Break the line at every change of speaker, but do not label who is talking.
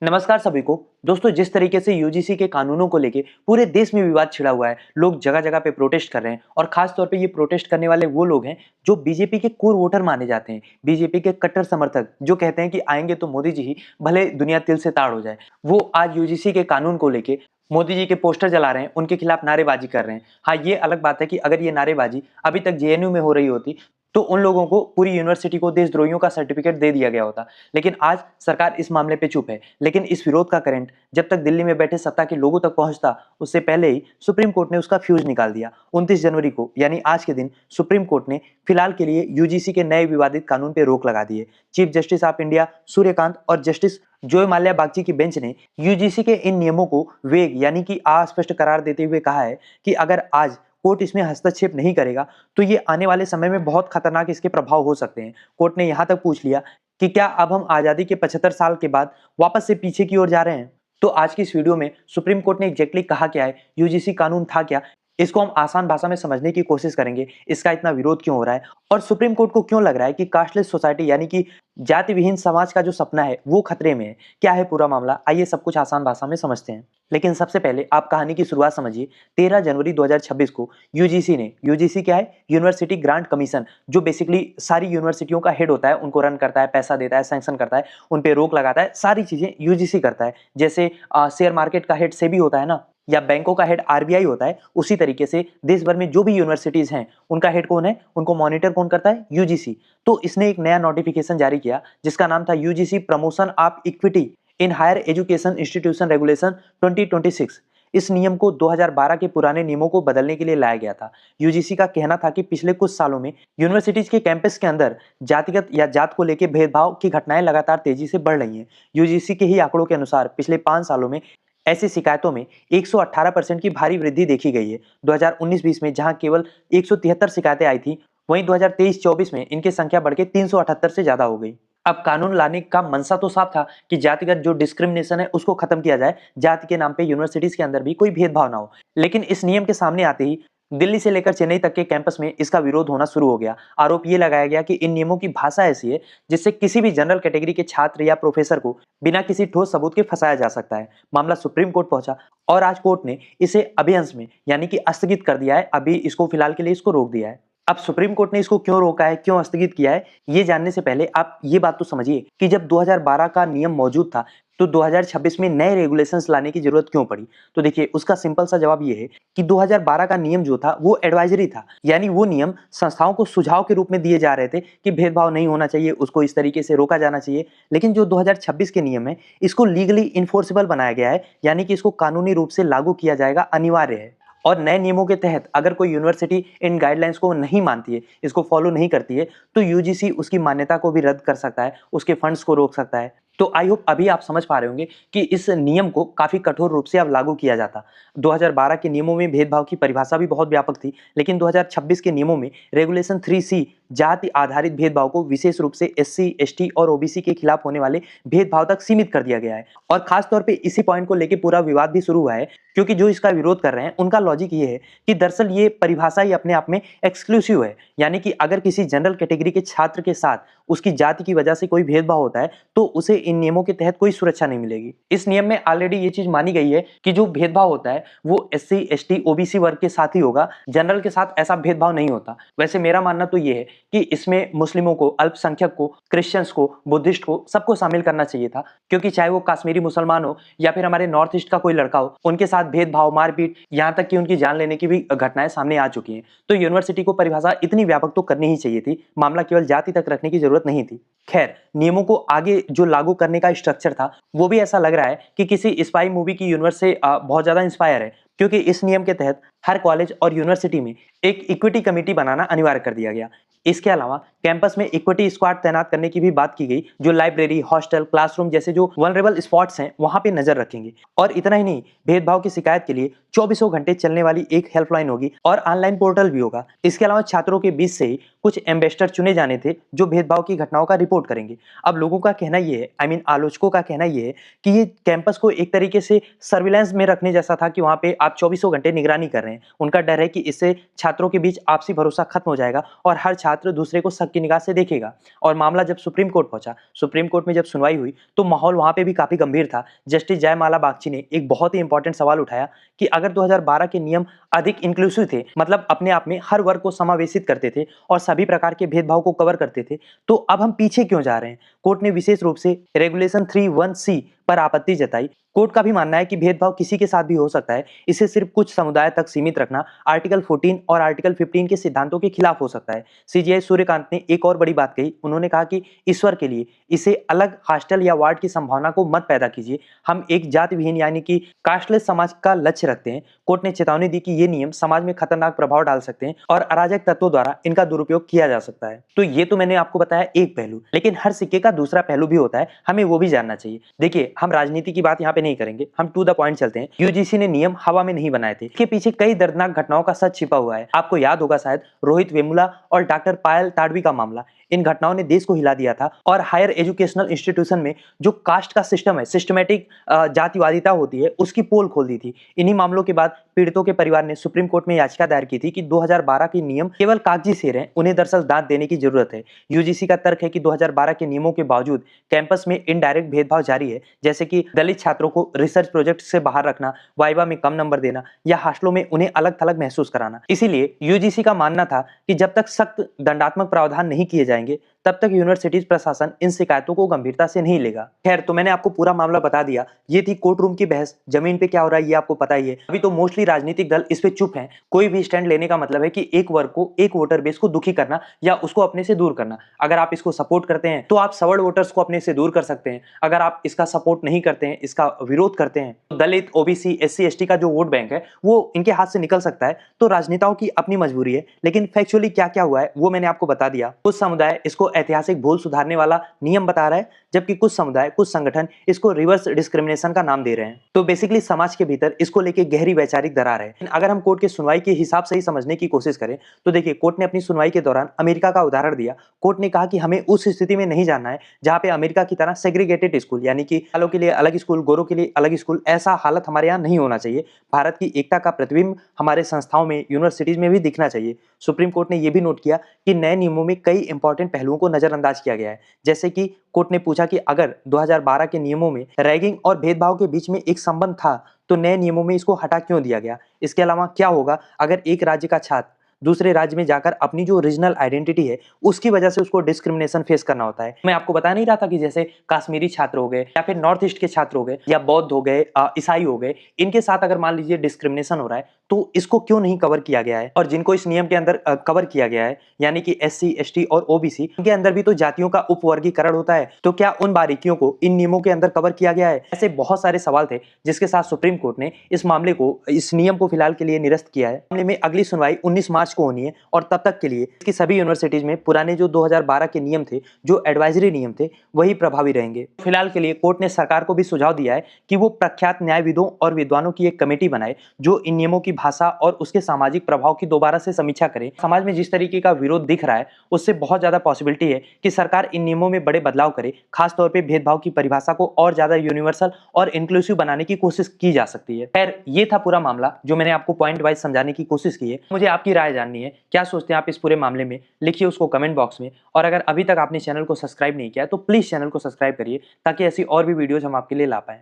नमस्कार सभी को। दोस्तों, जिस तरीके से यूजीसी के कानूनों को लेके पूरे देश में विवाद छिड़ा हुआ है, लोग जगह जगह पे प्रोटेस्ट कर रहे हैं और खास तौर पे ये प्रोटेस्ट करने वाले वो लोग हैं जो बीजेपी के कोर वोटर माने जाते हैं, बीजेपी के कट्टर समर्थक जो कहते हैं कि आएंगे तो मोदी जी ही, भले दुनिया तिल से ताड़ हो जाए। वो आज यूजीसी के कानून को लेके मोदी जी के पोस्टर जला रहे हैं, उनके खिलाफ नारेबाजी कर रहे हैं। हाँ, ये अलग बात है कि अगर ये नारेबाजी अभी तक जेएनयू में हो रही होती तो उन लोगों को, पूरी यूनिवर्सिटी को देशद्रोहियों का सर्टिफिकेट दे दिया गया होता। लेकिन आज सरकार इस मामले पे चुप है। लेकिन इस विरोध का करंट जब तक दिल्ली में बैठे सत्ता के लोगों तक पहुंचता, उससे पहले ही सुप्रीम कोर्ट ने उसका फ्यूज निकाल दिया। 29 जनवरी को यानी आज के दिन सुप्रीम कोर्ट ने फिलहाल के लिए यूजीसी के नए विवादित कानून पे रोक लगा दी है। Chief justice of India Suryakant और जस्टिस जोय माल्या बागची की बेंच ने यूजीसी के इन नियमों को वेग यानी कि अस्पष्ट करार देते हुए कहा है कि अगर आज कोर्ट इसमें हस्तक्षेप नहीं करेगा तो ये आने वाले समय में बहुत खतरनाक इसके प्रभाव हो सकते हैं। कोर्ट ने यहां तक पूछ लिया कि क्या अब हम आजादी के 75 साल के बाद वापस से पीछे की ओर जा रहे हैं। तो आज की इस वीडियो में सुप्रीम कोर्ट ने एग्जैक्टली कहा क्या है, यूजीसी कानून था क्या, इसको हम आसान भाषा में समझने की कोशिश करेंगे। इसका इतना विरोध क्यों हो रहा है और सुप्रीम कोर्ट को क्यों लग रहा है कि कास्टलेस सोसाइटी यानी कि जाति विहीन समाज का जो सपना है वो खतरे में है। क्या है पूरा मामला, आइए सब कुछ आसान भाषा में समझते हैं। लेकिन सबसे पहले आप कहानी की शुरुआत समझिए। 13 जनवरी 2026 को यूजीसी क्या है, यूनिवर्सिटी ग्रांट कमीशन, जो बेसिकली सारी यूनिवर्सिटियों का हेड होता है, उनको रन करता है, पैसा देता है, सैंक्शन करता है, उन पे रोक लगाता है, सारी चीजें यूजीसी करता है। जैसे शेयर मार्केट का हेड सेबी होता है ना, या बैंकों का हेड आरबीआई होता है, उसी तरीके से देश भर में जो भी यूनिवर्सिटीज हैं उनका हेड कौन है, उनको मॉनिटर कौन करता है, यूजीसी। तो इसने एक नया नोटिफिकेशन जारी किया जिसका नाम था UGC promotion of equity in higher education institution regulation 2026। इस नियम को 2012 के पुराने नियमों को बदलने के लिए लाया गया था। यूजीसी का कहना था कि पिछले कुछ सालों में यूनिवर्सिटीज के कैंपस के अंदर जातिगत या जात को लेकर भेदभाव की घटनाएं लगातार तेजी से बढ़ रही हैं। यूजीसी के ही आंकड़ों के अनुसार पिछले 5 सालों में ऐसी शिकायतों में 118% की भारी वृद्धि देखी गई है। 2019-20 में जहां केवल 173 शिकायतें आई थी, वहीं 2023-24 में इनकी संख्या बढ़ के 378 से ज्यादा हो गई। अब कानून लाने का मंशा तो साफ था कि जातिगत जो डिस्क्रिमिनेशन है उसको खत्म किया जाए, जाति के नाम पे यूनिवर्सिटीज के अंदर भी कोई भेदभाव ना हो। लेकिन इस नियम के सामने आते ही दिल्ली से लेकर चेन्नई तक के कैंपस में इसका विरोध होना शुरू हो गया। आरोप ये लगाया गया कि इन नियमों की भाषा ऐसी है जिससे किसी भी जनरल कैटेगरी के छात्र या प्रोफेसर को बिना किसी ठोस सबूत के फंसाया जा सकता है। मामला सुप्रीम कोर्ट पहुंचा और आज कोर्ट ने इसे अभियंस में यानी कि स्थगित कर दिया है। अभी इसको फिलहाल के लिए इसको रोक दिया है। अब सुप्रीम कोर्ट ने इसको क्यों रोका है, क्यों स्थगित किया है, ये जानने से पहले आप ये बात तो समझिए कि जब 2012 का नियम मौजूद था तो 2026 में नए रेगुलेशंस लाने की जरूरत क्यों पड़ी। तो देखिए, उसका सिंपल सा जवाब ये है कि 2012 का नियम जो था वो एडवाइजरी था, यानी वो नियम संस्थाओं को सुझाव के रूप में दिए जा रहे थे कि भेदभाव नहीं होना चाहिए, उसको इस तरीके से रोका जाना चाहिए। लेकिन जो 2026 के नियम है इसको लीगली इन्फोर्सेबल बनाया गया है, यानी कि इसको कानूनी रूप से लागू किया जाएगा, अनिवार्य है। और नए नियमों के तहत अगर कोई यूनिवर्सिटी इन गाइडलाइंस को नहीं मानती है, इसको फॉलो नहीं करती है, तो यूजीसी उसकी मान्यता को भी रद्द कर सकता है, उसके फंड्स को रोक सकता है। तो आई होप अभी आप समझ पा रहे होंगे कि इस नियम को काफी कठोर रूप से अब लागू किया जाता। 2012 के नियमों में भेदभाव की परिभाषा भी बहुत व्यापक थी, लेकिन 2026 के नियमों में रेगुलेशन 3C जाति आधारित भेदभाव को विशेष रूप से एससी, एसटी और ओबीसी के खिलाफ होने वाले भेदभाव तक सीमित कर दिया गया है। और खास तौर पे इसी पॉइंट को लेकर पूरा विवाद भी शुरू हुआ है, क्योंकि जो इसका विरोध कर रहे हैं उनका लॉजिक ये है कि दरअसल ये परिभाषा ही अपने आप में एक्सक्लूसिव है, यानी कि अगर किसी जनरल कैटेगरी के छात्र के साथ उसकी जाति की वजह से कोई भेदभाव होता है तो उसे इन नियमों के तहत कोई सुरक्षा नहीं मिलेगी। इस नियम में ऑलरेडी ये चीज मानी गई है कि जो भेदभाव होता है वो एससी, एसटी, ओबीसी वर्ग के साथ ही होगा, जनरल के साथ ऐसा भेदभाव नहीं होता। वैसे मेरा मानना तो ये है कि इसमें मुस्लिमों को, अल्पसंख्यक को, क्रिश्चियंस को, बुद्धिस्ट को, सबको शामिल करना चाहिए था, क्योंकि चाहे वो कश्मीरी मुसलमान हो या फिर हमारे नॉर्थ ईस्ट का कोई लड़का हो, उनके साथ भेदभाव, मारपीट, यहाँ तक कि उनकी जान लेने की भी घटनाएं सामने आ चुकी हैं। तो यूनिवर्सिटी को परिभाषा इतनी व्यापक तो करनी ही चाहिए थी, मामला केवल जाति तक रखने की जरूरत नहीं थी। खैर, नियमों को आगे जो लागू करने का स्ट्रक्चर था वो भी ऐसा लग रहा है कि किसी स्पाई मूवी की यूनिवर्स से बहुत ज्यादा इंस्पायर है, क्योंकि इस नियम के तहत हर कॉलेज और यूनिवर्सिटी में एक इक्विटी कमेटी बनाना अनिवार्य कर दिया गया। इसके अलावा कैंपस में इक्विटी स्क्वाड तैनात करने की भी बात की गई, जो लाइब्रेरी, हॉस्टल, क्लासरूम जैसे जो वल्नरेबल स्पॉट्स हैं वहां पे नजर रखेंगे। और इतना ही नहीं, भेदभाव की शिकायत के लिए 24 घंटे चलने वाली एक हेल्पलाइन होगी और ऑनलाइन पोर्टल भी होगा। इसके अलावा छात्रों के बीच से ही कुछ एम्बेसडर चुने जाने थे जो भेदभाव की घटनाओं का रिपोर्ट करेंगे। अब लोगों का कहना ये है, आई मीन आलोचकों का कहना ये है कि ये कैंपस को एक तरीके से सर्विलांस में रखने जैसा था कि वहां पे आप चौबीसों घंटे निगरानी कर रहे हैं। उनका डर है कि इससे छात्रों के बीच आपसी भरोसा खत्म हो जाएगा और हर छात्र दूसरे को शक की निगाह से देखेगा। और मामला जब सुप्रीम कोर्ट पहुंचा, सुप्रीम कोर्ट में जब सुनवाई हुई तो माहौल वहां पे भी काफी गंभीर था। जस्टिस जयमाला बागची ने एक बहुत ही इंपॉर्टेंट सवाल उठाया कि अगर 2012 के नियम अधिक इंक्लूसिव थे, मतलब अपने आप में हर वर्ग को समावेशित करते थे और सभी प्रकार के भेदभाव को कवर करते थे, तो अब हम पीछे क्यों जा रहे हैं। कोर्ट ने विशेष रूप से रेगुलेशन 3(1)(c) पर आपत्ति जताई। कोर्ट का भी मानना है कि भेदभाव किसी के साथ भी हो सकता है, इसे सिर्फ कुछ समुदाय तक सीमित रखना आर्टिकल 14 और आर्टिकल 15 के सिद्धांतों के खिलाफ हो सकता है। सीजीआई सूर्यकांत ने एक और बड़ी बात कही, उन्होंने कहा कि ईश्वर के लिए इसे अलग हॉस्टल या वार्ड की संभावना को मत पैदा कीजिए, हम एक जाति विहीन यानी कि कास्टलेस समाज का लक्ष्य रखते हैं। कोर्ट ने चेतावनी दी कि ये नियम समाज में खतरनाक प्रभाव डाल सकते हैं और अराजक तत्वों द्वारा इनका दुरुपयोग किया जा सकता है। तो ये तो मैंने आपको बताया एक पहलू, लेकिन हर सिक्के का दूसरा पहलू भी होता है, हमें वो भी जानना चाहिए। देखिए, हम राजनीति की बात यहाँ पे नहीं करेंगे, हम टू द पॉइंट चलते हैं। यूजीसी ने नियम हवा में नहीं बनाए थे, इसके पीछे कई दर्दनाक घटनाओं का सच छिपा हुआ है। आपको याद होगा शायद रोहित वेमुला और डॉक्टर पायल ताडवी का मामला। इन घटनाओं ने देश को हिला दिया था और हायर एजुकेशनल इंस्टीट्यूशन में जो कास्ट का सिस्टम है, सिस्टमैटिक जातिवादिता होती है, उसकी पोल खोल दी थी। इन्हीं मामलों के बाद पीड़ितों के परिवार ने सुप्रीम कोर्ट में याचिका दायर की थी कि 2012 के नियम केवल कागजी शेर हैं, उन्हें दरअसल दांत देने की जरूरत है। यूजीसी का तर्क है कि 2012 के नियमों के बावजूद कैंपस में इनडायरेक्ट भेदभाव जारी है, जैसे कि दलित छात्रों को रिसर्च प्रोजेक्ट से बाहर रखना, वाइवा में कम नंबर देना या हॉस्टलों में उन्हें अलग थलग महसूस कराना। इसीलिए यूजीसी का मानना था कि जब तक सख्त दंडात्मक प्रावधान नहीं किए जाएंगे तब तक यूनिवर्सिटीज प्रशासन इन शिकायतों को गंभीरता से नहीं लेगा। खैर, तो मैंने आपको पूरा मामला बता दिया। ये थी कोर्ट रूम की बहस, जमीन पे क्या हो रहा है ये आपको पता ही है। अभी तो मोस्टली राजनीतिक दल इस पे चुप हैं। कोई भी स्टैंड लेने का मतलब है कि एक वर्ग को, एक वोटर बेस को दुखी करना या उसको अपने से दूर करना। अगर आप इसको सपोर्ट करते हैं तो आप सवर्ड वोटर्स को अपने से दूर कर सकते हैं। अगर आप इसका सपोर्ट नहीं करते हैं, इसका विरोध करते हैं, तो दलित, ओबीसी, एससी, एसटी का जो वोट बैंक है वो इनके हाथ से निकल सकता है। तो राजनेताओं की अपनी मजबूरी है, लेकिन फैक्चुअली क्या क्या हुआ है वो मैंने आपको बता दिया। कुछ समुदाय इसको ऐतिहासिक भूल सुधारने वाला नियम बता रहा है, जबकि कुछ समुदाय, कुछ संगठन इसको रिवर्स डिस्क्रिमिनेशन का नाम दे रहे हैं। तो बेसिकली समाज के भीतर इसको लेके गहरी वैचारिक दरार है। अगर हम कोर्ट के सुनवाई के हिसाब से ही समझने की कोशिश करें तो देखिए, कोर्ट ने अपनी सुनवाई के दौरान अमेरिका का उदाहरण दिया। कोर्ट ने कहा कि हमें उस स्थिति में नहीं जानना है जहां पे अमेरिका की तरह सेग्रीगेटेड स्कूल, यानी कि कालों के लिए अलग स्कूल, गोरों के लिए अलग स्कूल, ऐसा हालत हमारे यहाँ नहीं होना चाहिए। भारत की एकता का प्रतिबिंब हमारे संस्थाओं में, यूनिवर्सिटीज में भी दिखना चाहिए। सुप्रीम कोर्ट ने यह भी नोट किया कि नए नियमों में कई इंपॉर्टेंट पहलुओं को नजरअंदाज किया गया है। जैसे कि कोर्ट ने पूछा कि अगर 2012 के नियमों में रैगिंग और भेदभाव के बीच में एक संबंध था तो नए नियमों में इसको हटा क्यों दिया गया। इसके अलावा क्या होगा अगर एक राज्य का छात्र दूसरे राज्य में जाकर अपनी जो रीजनल आइडेंटिटी है उसकी वजह से उसको डिस्क्रिमिनेशन फेस करना होता है। मैं आपको बता नहीं रहा था कि जैसे कश्मीरी छात्र हो गए या फिर नॉर्थ ईस्ट के छात्र हो गए या बौद्ध हो गए, ईसाई हो गए, इनके साथ अगर मान लीजिए डिस्क्रिमिनेशन हो रहा है तो इसको क्यों नहीं कवर किया गया है। और जिनको इस नियम के अंदर कवर किया गया है, यानी कि एससी, एसटी और ओबीसी, इनके अंदर भी तो जातियों का उपवर्गीकरण होता है। तो क्या उन बारीकियों को इन नियमों के अंदर कवर किया गया है? ऐसे बहुत सारे सवाल थे जिसके साथ सुप्रीम कोर्ट ने इस मामले को, इस नियम को फिलहाल के लिए निरस्त किया है। मामले में अगली सुनवाई 19 मार्च को होनी है और तब तक के लिए इसकी सभी यूनिवर्सिटीज में पुराने जो 2012 के नियम थे, जो एडवाइजरी नियम थे, वही प्रभावी रहेंगे। फिलहाल के लिए कोर्ट ने सरकार को भी सुझाव दिया है कि वो प्रख्यात न्यायविदों और विद्वानों की एक कमेटी बनाए जो इन नियमों की भाषा और उसके सामाजिक प्रभाव की दोबारा से समीक्षा करे। समाज में जिस तरीके का विरोध दिख रहा है उससे बहुत ज्यादा पॉसिबिलिटी है कि सरकार इन नियमों में बड़े बदलाव करे। खासतौर पर भेदभाव की परिभाषा को और ज्यादा यूनिवर्सल और इंक्लूसिव बनाने की कोशिश की जा सकती है। खैर, ये था पूरा मामला जो मैंने आपको पॉइंट वाइज समझाने की कोशिश की है। मुझे आपकी राय जाननी है, क्या सोचते हैं आप इस पूरे मामले में, लिखिए उसको कमेंट बॉक्स में। और अगर अभी तक आपने चैनल को सब्सक्राइब नहीं किया है तो प्लीज चैनल को सब्सक्राइब करिए ताकि ऐसी और भी वीडियोज हम आपके लिए ला पाएं।